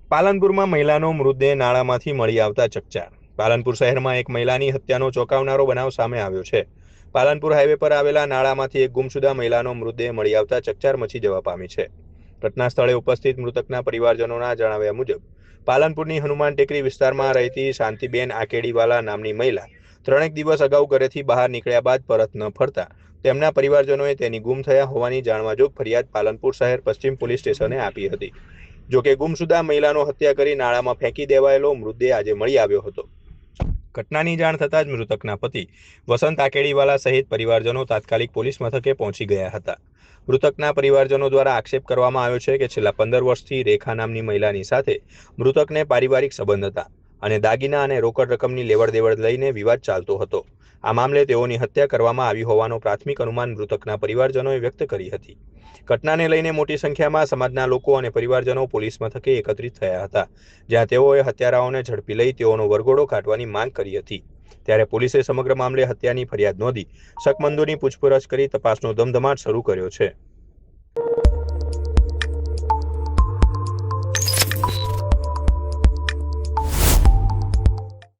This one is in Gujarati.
પાલનપુરમાં મહિલાનો મૃતદેહ નાળામાંથી મળી આવતા ચકચાર. પાલનપુર શહેરમાં એક મહિલાની હત્યાનો ચોંકાવનારો બનાવ સામે આવ્યો છે. પાલનપુર હાઈવે પર આવેલા નાળામાંથી એક ગુમશુદા મહિલાનો મૃતદેહ મળી આવતા ચકચાર મચી જવા પામી છે. ઘટના સ્થળે ઉપસ્થિત મૃતકના પરિવારજનોના જણાવ્યા મુજબ પાલનપુરની હનુમાન ટેકરી વિસ્તારમાં રહેતી શાંતિબેન આકેડીવાલા નામની મહિલા 3 દિવસ અગાઉ ઘરેથી બહાર નીકળ્યા બાદ પરત ન ફરતા તેમના પરિવારજનોએ તેની ગુમ થયા હોવાની જાણવાજોગ ફરિયાદ પાલનપુર શહેર પશ્ચિમ પોલીસ સ્ટેશને આપી હતી. જોકે ગુમશુદા મહિલાનો હત્યા કરી નાળામાં ફેંકી દેવાયેલો મૃતદેહ આજે મળી આવ્યો હતો. ઘટનાની જાણ થતાં જ મૃતકના પતિ વસંત આકેડીવાલા સહિત પરિવારજનો તાત્કાલિક પોલીસ મથકે પહોંચી ગયા હતા. મૃતકના પરિવારજનો દ્વારા આક્ષેપ કરવામાં આવ્યો છે કે છેલ્લા 15 વર્ષથી રેખા નામની મહિલાની સાથે મૃતકને પારિવારિક સંબંધ હતા અને દાગીના અને રોકડ રકમની લેવડ-દેવડ લઈને વિવાદ ચાલતો હતો. આ મામલે તેઓની હત્યા કરવામાં આવી હોવાનો પ્રાથમિક અનુમાન મૃતકના પરિવારજનોએ વ્યક્ત કરી હતી. ઘટનાને લઈને મોટી સંખ્યામાં સમાજના લોકો અને પરિવારજનો પોલીસ મથકે એકત્રિત થયા હતા, જ્યાં તેઓએ હત્યારાઓને ઝડપી લઈ તેઓનો વરઘોડો કાઢવાની માંગ કરી હતી. ત્યારે પોલીસે સમગ્ર મામલે હત્યાની ફરિયાદ નોંધી શકમંદોની પૂછપરછ કરી તપાસનો ધમધમાટ શરૂ કર્યો છે.